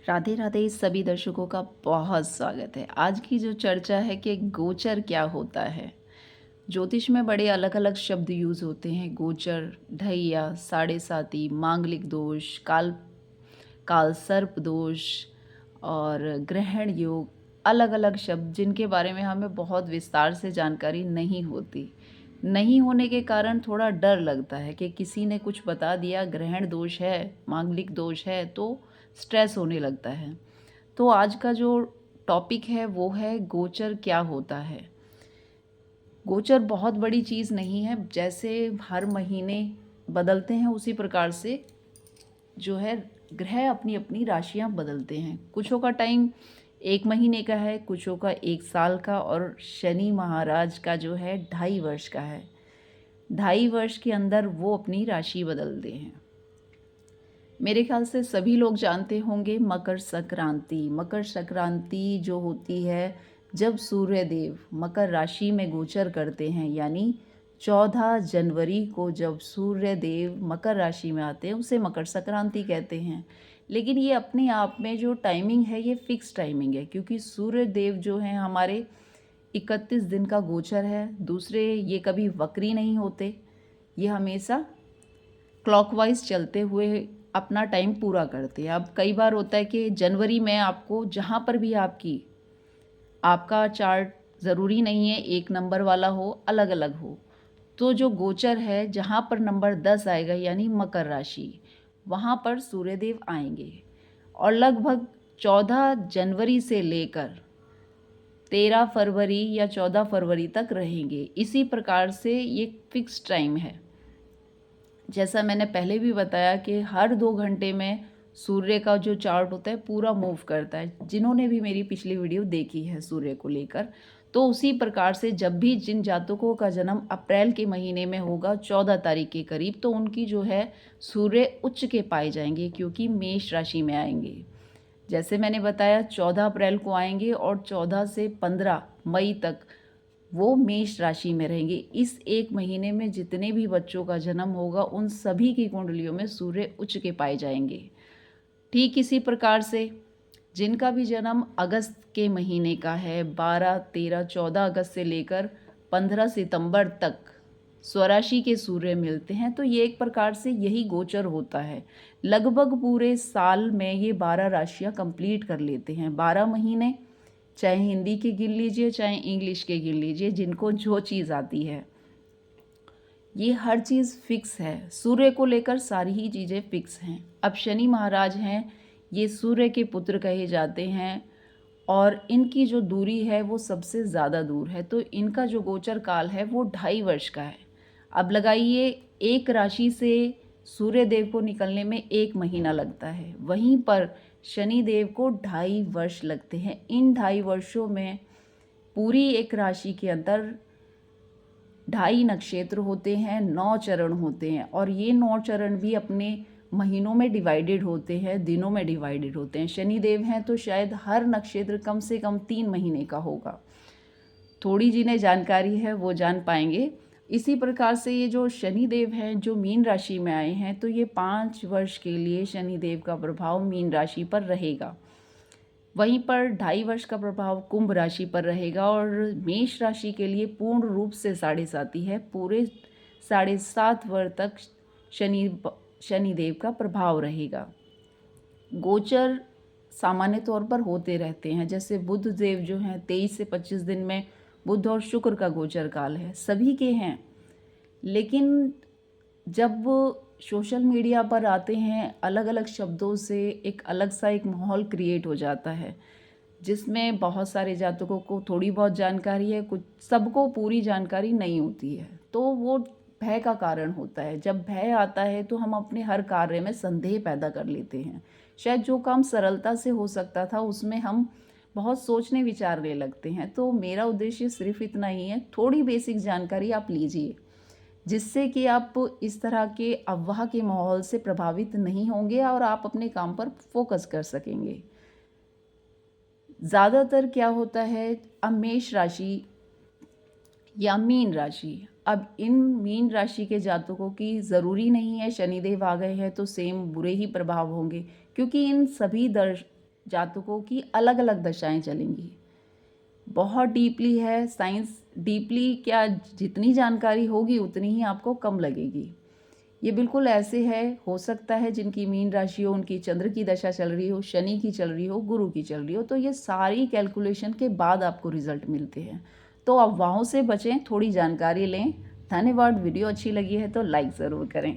राधे राधे सभी दर्शकों का बहुत स्वागत है। आज की जो चर्चा है कि गोचर क्या होता है। ज्योतिष में बड़े अलग अलग शब्द यूज होते हैं। गोचर, ढैया, साढ़े साती, मांगलिक दोष, काल काल सर्प दोष और ग्रहण योग, अलग अलग शब्द जिनके बारे में हमें बहुत विस्तार से जानकारी नहीं होती। नहीं होने के कारण थोड़ा डर लगता है कि किसी ने कुछ बता दिया, ग्रहण दोष है, मांगलिक दोष है, तो स्ट्रेस होने लगता है। तो आज का जो टॉपिक है वो है गोचर क्या होता है। गोचर बहुत बड़ी चीज़ नहीं है। जैसे हर महीने बदलते हैं उसी प्रकार से जो है ग्रह अपनी अपनी राशियां बदलते हैं। कुछों का टाइम 1 महीने का है, कुछों का 1 साल का, और शनि महाराज का जो है 2.5 वर्ष का है। 2.5 वर्ष के अंदर वो अपनी राशि बदलते हैं। मेरे ख्याल से सभी लोग जानते होंगे मकर संक्रांति। मकर संक्रांति जो होती है जब सूर्य देव मकर राशि में गोचर करते हैं, यानी 14 जनवरी को जब सूर्य देव मकर राशि में आते हैं उसे मकर संक्रांति कहते हैं। लेकिन ये अपने आप में जो टाइमिंग है ये फिक्स टाइमिंग है, क्योंकि सूर्य देव जो हैं हमारे 31 दिन का गोचर है। दूसरे, ये कभी वक्री नहीं होते, ये हमेशा क्लॉकवाइज चलते हुए अपना टाइम पूरा करते हैं। अब कई बार होता है कि जनवरी में आपको जहाँ पर भी आपका चार्ट ज़रूरी नहीं है एक नंबर वाला हो, अलग अलग हो। तो जो गोचर है जहाँ पर नंबर 10 आएगा यानी मकर राशि, वहाँ पर सूर्यदेव आएंगे और लगभग 14 जनवरी से लेकर 13 फरवरी या 14 फरवरी तक रहेंगे। इसी प्रकार से ये फिक्स टाइम है। जैसा मैंने पहले भी बताया कि हर 2 घंटे में सूर्य का जो चार्ट होता है पूरा मूव करता है। जिन्होंने भी मेरी पिछली वीडियो देखी है सूर्य को लेकर, तो उसी प्रकार से जब भी जिन जातकों का जन्म अप्रैल के महीने में होगा 14 तारीख के करीब, तो उनकी जो है सूर्य उच्च के पाए जाएंगे, क्योंकि मेष राशि में आएंगे। जैसे मैंने बताया 14 अप्रैल को आएंगे और 14 से 15 मई तक वो मेष राशि में रहेंगे। इस 1 महीने में जितने भी बच्चों का जन्म होगा उन सभी की कुंडलियों में सूर्य उच्च के पाए जाएंगे। ठीक इसी प्रकार से जिनका भी जन्म अगस्त के महीने का है, 12, 13, 14 अगस्त से लेकर 15 सितंबर तक स्वराशि के सूर्य मिलते हैं, तो ये एक प्रकार से यही गोचर होता है। लगभग पूरे साल में ये 12 राशियां कंप्लीट कर लेते हैं। 12 महीने, चाहे हिंदी के गिन लीजिए चाहे इंग्लिश के गिन लीजिए, जिनको जो चीज़ आती है, ये हर चीज़ फिक्स है। सूर्य को लेकर सारी ही चीज़ें फिक्स हैं। अब शनि महाराज हैं, ये सूर्य के पुत्र कहे जाते हैं और इनकी जो दूरी है वो सबसे ज़्यादा दूर है, तो इनका जो गोचर काल है वो 2.5 वर्ष का है। अब लगाइए, एक राशि से सूर्य देव को निकलने में 1 महीना लगता है, वहीं पर शनि देव को 2.5 वर्ष लगते हैं। इन 2.5 वर्षों में पूरी एक राशि के अंदर 2.5 नक्षत्र होते हैं, 9 चरण होते हैं, और ये 9 चरण भी अपने महीनों में डिवाइडेड होते हैं, दिनों में डिवाइडेड होते हैं। शनि देव हैं तो शायद हर नक्षत्र कम से कम 3 महीने का होगा। थोड़ी जिन्हें जानकारी है वो जान पाएंगे। इसी प्रकार से ये जो शनि देव हैं जो मीन राशि में आए हैं, तो ये 5 वर्ष के लिए शनि देव का प्रभाव मीन राशि पर रहेगा। वहीं पर 2.5 वर्ष का प्रभाव कुंभ राशि पर रहेगा, और मेष राशि के लिए पूर्ण रूप से साढ़े साती है। पूरे 7.5 वर्ष तक शनिदेव का प्रभाव रहेगा। गोचर सामान्य तौर पर होते रहते हैं। जैसे बुध देव जो हैं 23 से 25 दिन में बुध और शुक्र का गोचर काल है, सभी के हैं। लेकिन जब सोशल मीडिया पर आते हैं अलग अलग शब्दों से एक अलग सा एक माहौल क्रिएट हो जाता है, जिसमें बहुत सारे जातकों को थोड़ी बहुत जानकारी है, कुछ सबको पूरी जानकारी नहीं होती है, तो वो भय का कारण होता है। जब भय आता है तो हम अपने हर कार्य में संदेह पैदा कर लेते हैं। शायद जो काम सरलता से हो सकता था उसमें हम बहुत सोचने विचारने लगते हैं। तो मेरा उद्देश्य सिर्फ इतना ही है, थोड़ी बेसिक जानकारी आप लीजिए, जिससे कि आप इस तरह के अफवाह के माहौल से प्रभावित नहीं होंगे और आप अपने काम पर फोकस कर सकेंगे। ज़्यादातर क्या होता है, अब मेष राशि या मीन राशि, अब इन मीन राशि के जातकों की ज़रूरी नहीं है शनिदेव आ गए हैं तो सेम बुरे ही प्रभाव होंगे, क्योंकि इन सभी जातकों की अलग अलग दशाएं चलेंगी। बहुत डीपली है साइंस, डीपली क्या, जितनी जानकारी होगी उतनी ही आपको कम लगेगी। ये बिल्कुल ऐसे है, हो सकता है जिनकी मीन राशि हो उनकी चंद्र की दशा चल रही हो, शनि की चल रही हो, गुरु की चल रही हो, तो ये सारी कैलकुलेशन के बाद आपको रिजल्ट मिलते हैं। तो अफवाहों से बचें, थोड़ी जानकारी लें। धन्यवाद। वीडियो अच्छी लगी है तो लाइक ज़रूर करें।